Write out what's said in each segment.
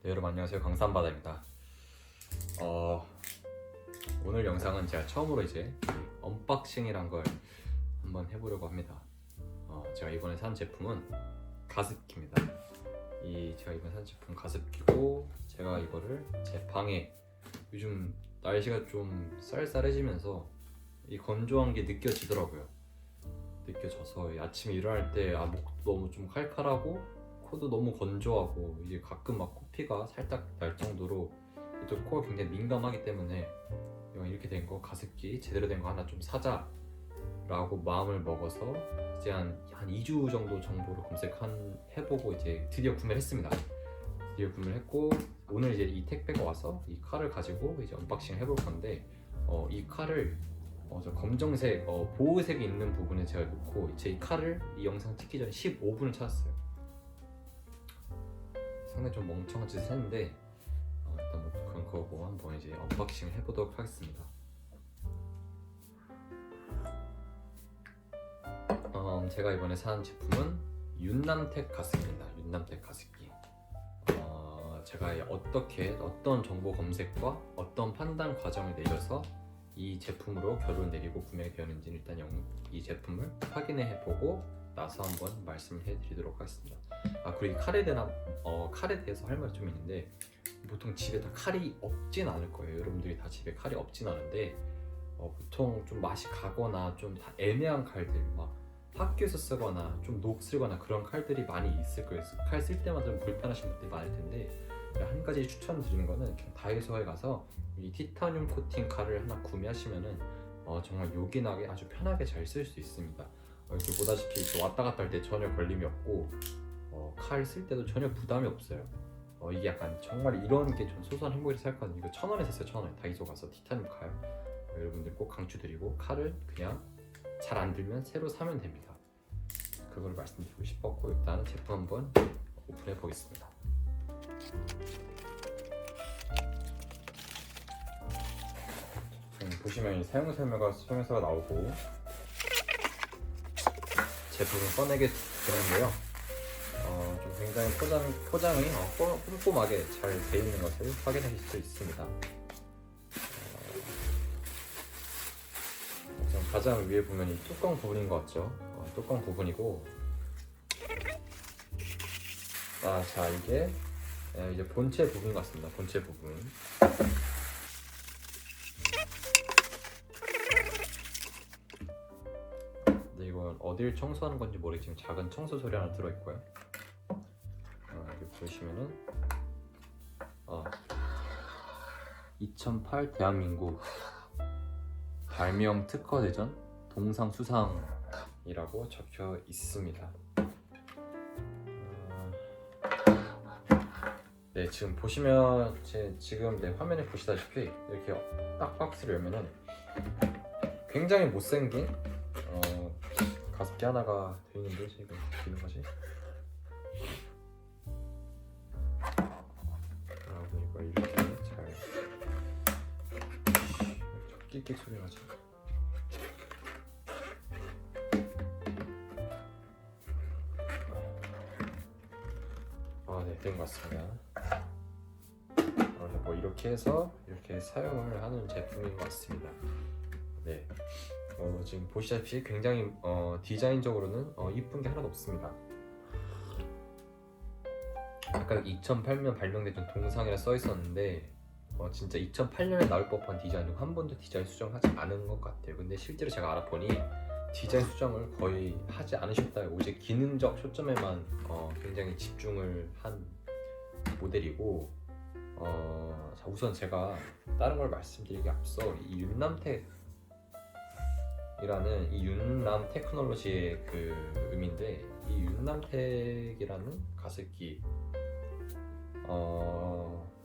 네, 여러분 안녕하세요. 강산바다입니다. 오늘 영상은 제가 처음으로 이제 언박싱이란 걸 한번 해보려고 합니다. 제가 이번에 산 제품은 가습기입니다. 제가 이번에 산 제품 가습기고, 제가 이거를 제 방에, 요즘 날씨가 좀 쌀쌀해지면서 이 건조한 게 느껴지더라고요. 느껴져서 아침에 일어날 때 목도 너무 좀 칼칼하고 코도 너무 건조하고, 이제 가끔 막 코피가 살짝 날 정도로, 또 코가 굉장히 민감하기 때문에 이렇게 된 거, 가습기 제대로 된 거 하나 좀 사자 라고 마음을 먹어서 이제 한 2주 정도 정보를 해보고 이제 드디어 구매를 했습니다. 드디어 구매를 했고, 오늘 이제 이 택배가 와서 이 칼을 가지고 이제 언박싱 해볼 건데, 이 칼을 저 검정색 보호색이 있는 부분에 제가 놓고, 이 칼을 이 영상 찍기 전에 15분을 찾았어요. 상당히 좀 멍청한 짓을 했는데, 일단 뭐 그런 거고 한번 이제 언박싱을 해보도록 하겠습니다. 제가 이번에 산 제품은 윤남텍 가습기입니다. 윤남텍 가습기. 제가 어떤 정보 검색과 어떤 판단 과정을 내려서 이 제품으로 결론을 내리고 구매가 되었는지 일단 이 제품을 확인해 보고 나서 한번 말씀을 해드리도록 하겠습니다. 그리고 이 칼에 대해서 할 말이 좀 있는데, 보통 집에 다 칼이 없진 않을 거예요. 여러분들이 다 집에 칼이 없진 않은데, 보통 좀 맛이 가거나 좀 다 애매한 칼들, 막 학교에서 쓰거나 좀 녹슬거나 그런 칼들이 많이 있을 거예요. 칼 쓸 때마다 좀 불편하신 분들이 많을 텐데, 한 가지 추천드리는 거는 그냥 다이소에 가서 이 티타늄 코팅 칼을 하나 구매하시면은 정말 요긴하게 아주 편하게 잘 쓸 수 있습니다. 이렇게 보다시피 이렇게 왔다 갔다 할 때 전혀 걸림이 없고, 칼 쓸 때도 전혀 부담이 없어요. 이게 약간 정말 이런 게 좀 소소한 행복이라 생각하거든요. 이거 1,000원에 샀어요. 1,000원. 다이소 가서 티타늄 칼. 여러분들 꼭 강추드리고, 칼을 그냥 잘 안 들면 새로 사면 됩니다. 그걸 말씀드리고 싶었고, 일단 제품 한번 오픈해 보겠습니다. 보시면 이 사용 설명서가 나오고, 제품을 꺼내게 되는데요. 좀 굉장히 포장이 꼼꼼하게 잘 되어 있는 것을 확인하실 수 있습니다. 우선 가장 위에 보면 이 뚜껑 부분인 것 같죠? 뚜껑 부분이고, 자, 이게 이제 본체 부분 같습니다. 본체 부분. 근데 이건 어딜 청소하는 건지 모르겠지만 작은 청소 소리 하나 들어있고요. 여기 보시면은 2008 대한민국 발명 특허대전 동상 수상이라고 적혀 있습니다. 네, 지금 보시면 지금 화면에 보시다시피 이렇게 딱 박스를 열면은 굉장히 못생긴 가습기 하나가 되어 있는데, 지금 보이는 거지? 이거 이렇게 잘 끽끽 소리 나죠? 네, 된 것 같습니다. 뭐 이렇게 해서 이렇게 사용을 하는 제품인 것 같습니다. 네, 지금 보시다시피 굉장히 디자인적으로는 이쁜 게 하나도 없습니다. 아까 2008년 발명된 동상이라 써 있었는데, 진짜 2008년에 나올 법한 디자인이고 한 번도 디자인 수정하지 않은 것 같아요. 근데 실제로 제가 알아보니 디자인 수정을 거의 하지 않으셨다고, 오직 기능적 초점에만 굉장히 집중을 한 모델이고, 자, 우선 제가 다른 걸 말씀드리기 앞서 이 윤남텍이라는 이 윤남 테크놀로지의 그 의미인데, 이 윤남텍이라는 가습기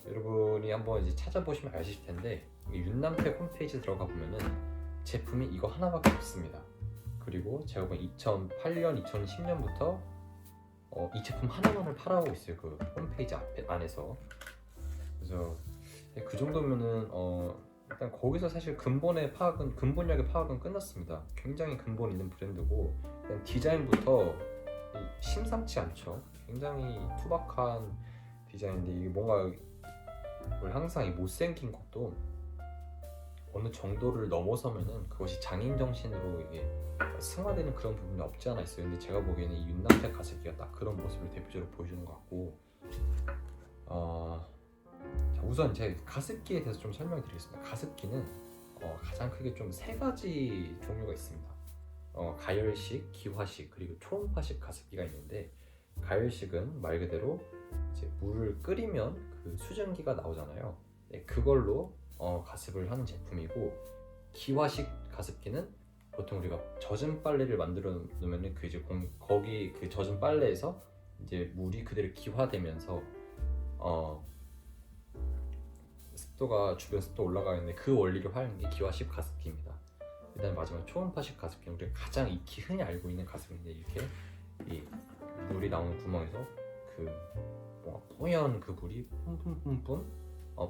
여러분이 한번 이제 찾아보시면 아실 텐데, 이 윤남텍 홈페이지 들어가 보면은 제품이 이거 하나밖에 없습니다. 그리고 제가 본 2008년, 2010년부터 이 제품 하나만을 팔아오고 있어요. 그 홈페이지 안에서. 그래서 그 정도면은 일단 거기서 사실 근본력의 파악은 끝났습니다. 굉장히 근본 있는 브랜드고, 디자인부터 심상치 않죠. 굉장히 투박한 디자인인데 이게 뭔가 원래 항상 이 못생긴 것도 어느 정도를 넘어서면은 그것이 장인 정신으로 이게 승화되는 그런 부분이 없지 않아 있어요. 근데 제가 보기에는 이 윤남택 가습기가 딱 그런 모습을 대표적으로 보여주는 것 같고, 자, 우선 제 가습기에 대해서 좀 설명드리겠습니다. 가습기는 가장 크게 좀 세 가지 종류가 있습니다. 가열식, 기화식, 그리고 초음파식 가습기가 있는데, 가열식은 말 그대로 이제 물을 끓이면 그 수증기가 나오잖아요. 네, 그걸로 가습을 하는 제품이고, 기화식 가습기는 보통 우리가 젖은 빨래를 만들어 놓으면 그 이제 거기 그 젖은 빨래에서 이제 물이 그대로 기화되면서 습도가 주변 습도 올라가 있는데 그 원리를 활용한 게 기화식 가습기입니다. 그다음에 마지막 초음파식 가습기는 우리가 가장 익히 흔히 알고 있는 가습기인데, 이렇게 이 물이 나오는 구멍에서 그 뭔가 뽀얀 그 물이 뿜뿜뿜뿜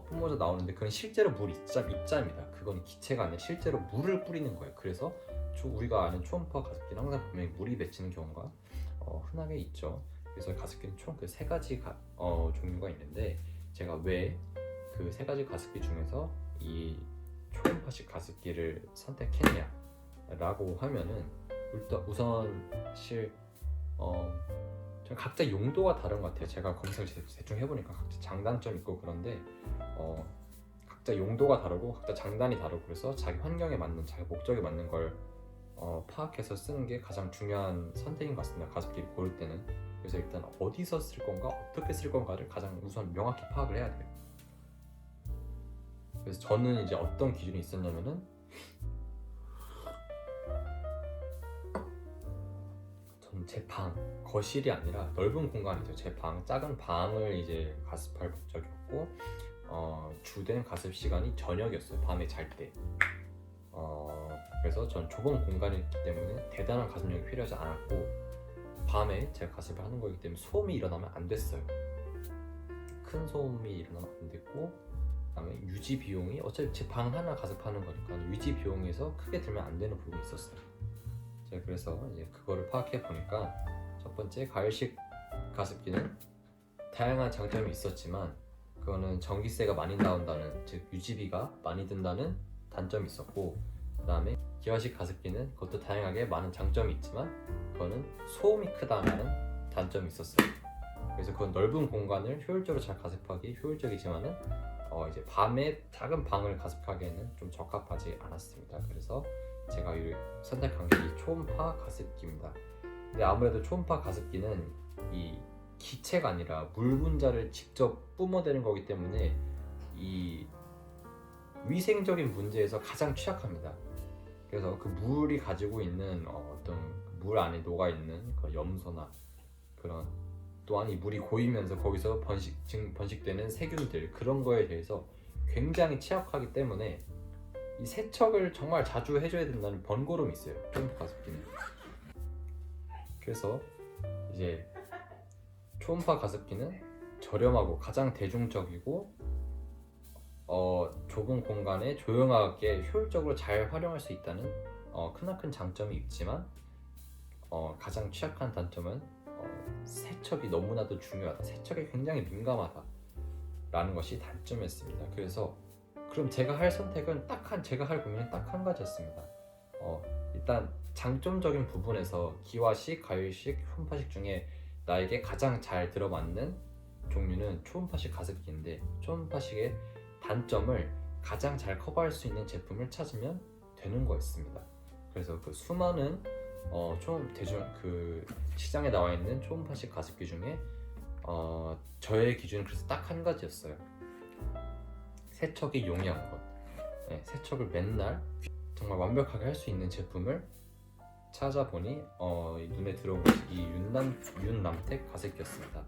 뿜어져 나오는데, 그건 실제로 물 입자입니다. 그건 기체가 아니라 실제로 물을 뿌리는 거예요. 그래서 우리가 아는 초음파 가습기는 항상 보면 물이 맺히는 경우가 흔하게 있죠. 그래서 가습기는 총 그 세 가지 종류가 있는데, 제가 왜 그 세 가지 가습기 중에서 이 초음파식 가습기를 선택했냐라고 하면은, 우선 사실 각자 용도가 다른 것 같아요. 제가 검색을 대충 해보니까 각자 장단점이 있고 그런데 각자 용도가 다르고 각자 장단이 다르고, 그래서 자기 환경에 맞는, 자기 목적에 맞는 걸 파악해서 쓰는 게 가장 중요한 선택인 것 같습니다. 가습기를 고를 때는. 그래서 일단 어디서 쓸 건가, 어떻게 쓸 건가를 가장 우선 명확히 파악을 해야 돼요. 그래서 저는 이제 어떤 기준이 있었냐면은, 저는 제 방, 거실이 아니라 넓은 공간이죠. 제 방, 작은 방을 이제 가습할 목적이었고, 주된 가습 시간이 저녁이었어요. 밤에 잘 때. 그래서 전 좁은 공간이었기 때문에 대단한 가습력이 필요하지 않았고, 밤에 제가 가습을 하는 거기 때문에 소음이 일어나면 안 됐어요. 큰 소음이 일어나면 안 됐고, 그다음에 유지 비용이, 어차피 제 방 하나 가습하는 거니까 유지 비용에서 크게 들면 안 되는 부분이 있었어요. 제가 그래서 이제 그거를 파악해 보니까, 첫 번째 가열식 가습기는 다양한 장점이 있었지만 그거는 전기세가 많이 나온다는, 즉 유지비가 많이 든다는 단점이 있었고, 그 다음에 기화식 가습기는 그것도 다양하게 많은 장점이 있지만 그거는 소음이 크다는 단점이 있었어요. 그래서 그건 넓은 공간을 효율적으로 잘 가습하기 효율적이지만은 이제 밤에 작은 방을 가습하기에는 좀 적합하지 않았습니다. 그래서 제가 선택한 게 이 초음파 가습기입니다. 근데 아무래도 초음파 가습기는 이 기체가 아니라 물 분자를 직접 뿜어대는 거기 때문에 이 위생적인 문제에서 가장 취약합니다. 그래서 그 물이 가지고 있는 어떤 물 안에 녹아 있는 그 염소나 그런, 또한 이 물이 고이면서 거기서 번식되는 세균들, 그런 거에 대해서 굉장히 취약하기 때문에 이 세척을 정말 자주 해줘야 된다는 번거로움이 있어요, 초음파 가습기는. 그래서 이제 초음파 가습기는 저렴하고 가장 대중적이고 좁은 공간에 조용하게 효율적으로 잘 활용할 수 있다는 크나큰 장점이 있지만, 가장 취약한 단점은 세척이 너무나도 중요하다, 세척에 굉장히 민감하다 라는 것이 단점이었습니다. 그래서 그럼 제가 할 선택은 제가 할 고민은 딱 한 가지였습니다. 일단 장점적인 부분에서 기화식, 가열식, 초음파식 중에 나에게 가장 잘 들어맞는 종류는 초음파식 가습기인데, 초음파식의 단점을 가장 잘 커버할 수 있는 제품을 찾으면 되는 거였습니다. 그래서 그 수많은 그 시장에 나와 있는 초음파식 가습기 중에 저의 기준은 그래서 딱 한 가지였어요. 세척이 용이한 것. 네, 세척을 맨날 정말 완벽하게 할 수 있는 제품을 찾아보니 눈에 들어온 것이 이 윤남택 가습기였습니다.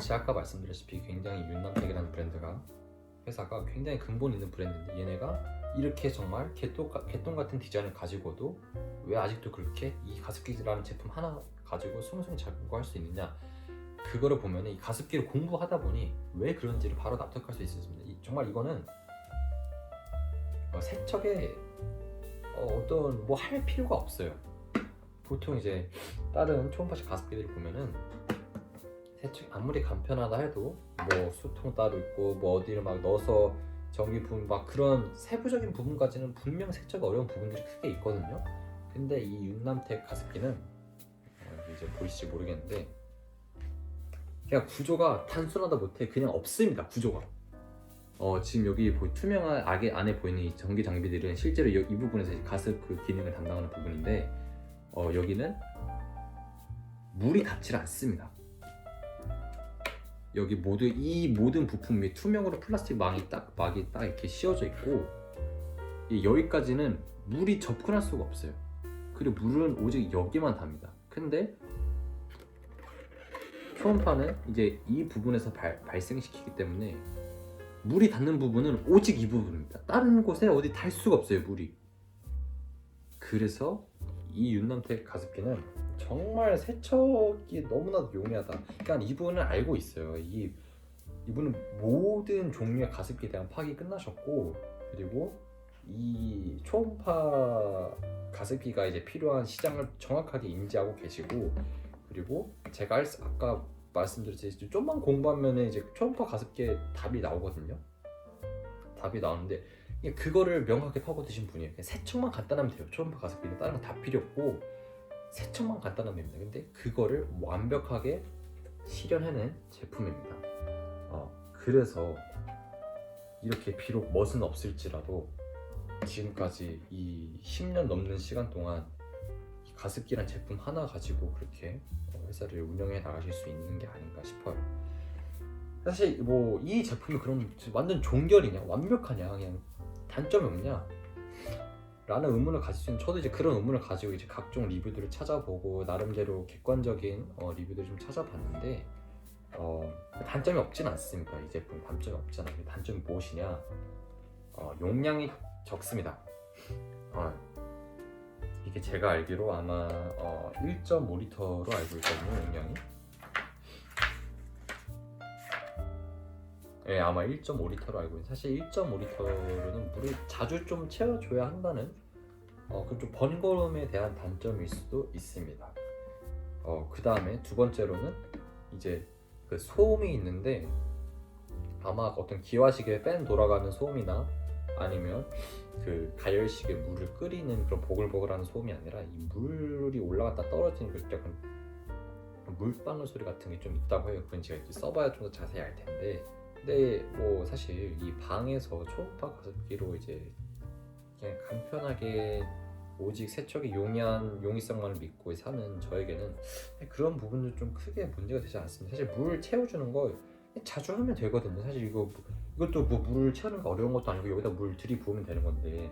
제가 아까 말씀드렸다시피 굉장히 윤남택이라는 회사가 굉장히 근본 있는 브랜드인데, 얘네가 이렇게 정말 개똥 같은 디자인을 가지고도 왜 아직도 그렇게 이 가습기라는 제품 하나 가지고 숭숭 잘 공부할 수 있느냐, 그거를 보면 이 가습기를 공부하다 보니 왜 그런지를 바로 납득할 수 있었습니다. 정말 이거는 세척에 어떤 뭐 할 필요가 없어요. 보통 이제 다른 초음파식 가습기들을 보면은 세척 아무리 간편하다 해도 뭐 수통 따로 있고 뭐 어디를 막 넣어서 전기 부분 막 그런 세부적인 부분까지는 분명 세척이 어려운 부분들이 크게 있거든요. 근데 이 윤남텍 가습기는 이제 보이실지 모르겠는데 그냥 구조가 단순하다 못해 그냥 없습니다. 구조가. 지금 여기 투명한 안에 보이는 이 전기 장비들은 실제로 이 부분에서 가습 그 기능을 담당하는 부분인데 여기는 물이 닿지 않습니다. 여기 이 모든 부품이 투명으로 플라스틱 막이 딱 이렇게 씌워져 있고 여기까지는 물이 접근할 수가 없어요. 그리고 물은 오직 여기만 닿습니다. 근데 초음파는 이제 이 부분에서 발생시키기 때문에 물이 닿는 부분은 오직 이 부분입니다. 다른 곳에 어디 닿을 수가 없어요, 물이. 그래서 이 윤남텍 가습기는 정말 세척이 너무나도 용이하다. 그러니까 이분은 알고 있어요. 이분은 모든 종류의 가습기에 대한 파악이 끝나셨고, 그리고 이 초음파 가습기가 이제 필요한 시장을 정확하게 인지하고 계시고, 그리고 제가 아까 말씀드렸듯이 좀만 공부하면 이제 초음파 가습기에 답이 나오거든요. 답이 나오는데 그거를 명확하게 파고드신 분이에요. 그냥 세척만 간단하면 돼요. 초음파 가습기는 다른 거 다 필요 없고 세척만 간단하면 됩니다. 근데 그거를 완벽하게 실현해낸 제품입니다. 그래서 이렇게 비록 멋은 없을지라도 지금까지 이 10년 넘는 시간 동안 이 가습기란 제품 하나 가지고 그렇게 회사를 운영해 나가실 수 있는 게 아닌가 싶어요. 사실 뭐 이 제품이 그럼 완전 종결이냐, 완벽하냐, 그냥 단점이 없냐 라는 의문을 가질 수 있는, 저도 이제 그런 의문을 가지고 이제 각종 리뷰들을 찾아보고 나름대로 객관적인 리뷰들을 좀 찾아봤는데 단점이 없진 않습니다. 이 제품 단점이 없잖아요. 단점이 무엇이냐? 용량이 적습니다. 이게 제가 알기로 아마 1.5리터로 알고 있거든요, 용량이. 예, 아마 1.5리터로 알고 있는데, 사실 1.5리터로는 물을 자주 좀 채워줘야 한다는 그 좀 번거로움에 대한 단점일 수도 있습니다. 그 다음에 두 번째로는 이제 그 소음이 있는데, 아마 어떤 기화식에 팬 돌아가는 소음이나 아니면 그 가열식에 물을 끓이는 그런 보글보글하는 소음이 아니라 이 물이 올라갔다 떨어지는 그 약간 물방울 소리 같은 게 좀 있다고 해요. 그건 제가 써봐야 좀 더 자세히 알 텐데, 근데 뭐 사실 이 방에서 초음파 가습기로 이제 그냥 간편하게 오직 세척의 용이성만을 믿고 사는 저에게는 그런 부분도 좀 크게 문제가 되지 않습니다. 사실 물 채워주는 거 자주 하면 되거든요. 사실 이것도 뭐 물을 채우는 거 어려운 것도 아니고 여기다 물 들이부으면 되는 건데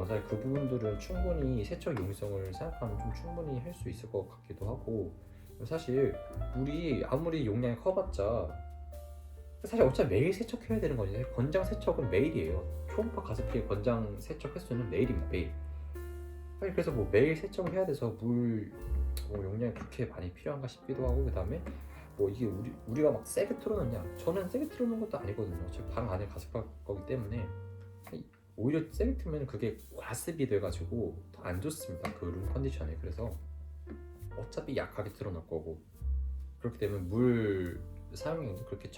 사실 그 부분들은 충분히 세척 용이성을 생각하면 좀 충분히 할 수 있을 것 같기도 하고, 사실 물이 아무리 용량이 커봤자 사실 어차피 매일 세척해야 되는 거지. 권장 세척은 매일이에요. 초음파 가습기의 권장 세척 횟수는 매일입니다. 매일. 사실 그래서 뭐 매일 세척을 해야 돼서 물 용량이 그렇게 많이 필요한가 싶기도 하고, 그 다음에 뭐 이게 우리가 막 세게 틀어놓냐? 저는 세게 틀어놓은 것도 아니거든요. 제 방 안에 가습할 거기 때문에 오히려 세게 틀면 그게 과습이 돼가지고 더 안 좋습니다. 그 룸 컨디션에. 그래서 어차피 약하게 틀어놓을 거고, 그렇게 되면 물 사용량도 그렇게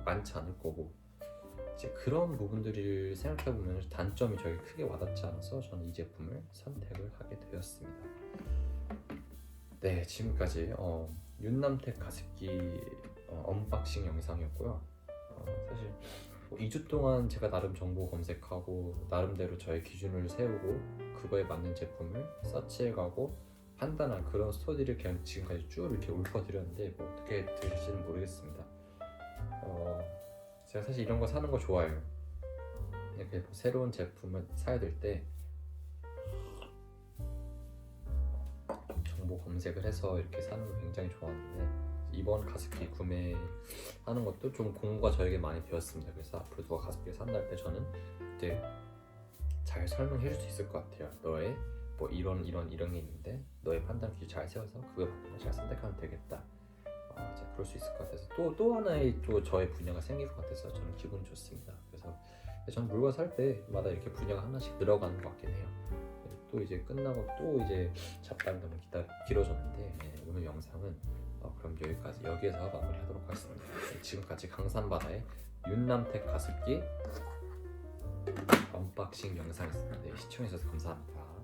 많지 않을 거고, 이제 그런 부분들을 생각해 보면 단점이 저에게 크게 와닿지 않아서 저는 이 제품을 선택을 하게 되었습니다. 네, 지금까지 윤남텍 가습기 언박싱 영상이었고요. 사실 뭐 2주 동안 제가 나름 정보 검색하고 나름대로 저의 기준을 세우고 그거에 맞는 제품을 서치해가고 판단한 그런 스토리를 그냥 지금까지 쭉 이렇게 읊어드렸는데 뭐 어떻게 들으실지는 모르겠습니다. 제가 사실 이런 거 사는 거 좋아해요. 이렇게 뭐 새로운 제품을 사야 될 때 정보 검색을 해서 이렇게 사는 거 굉장히 좋아하는데, 이번 가습기 구매하는 것도 좀 공부가 저에게 많이 되었습니다. 그래서 앞으로 누가 가습기를 산다 할 때 저는 그때 잘 설명해 줄 수 있을 것 같아요. 너의 뭐 이런 게 있는데 너의 판단 기준 잘 세워서 그거에 맞는 거 잘 선택하면 되겠다. 이제 그럴 수 있을 것 같아서 또 하나의 또 저의 분야가 생길 것 같아서 저는 기분이 좋습니다. 그래서 저는 물건 살 때마다 이렇게 분야가 하나씩 늘어가는 것 같긴 해요. 또 이제 끝나고 또 이제 잡담이 너무 길어졌는데 오늘 영상은 그럼 여기에서 마무리하도록 하겠습니다. 지금까지 강산바다의 윤남택 가습기 언박싱 영상이었습니다. 시청해주셔서 감사합니다.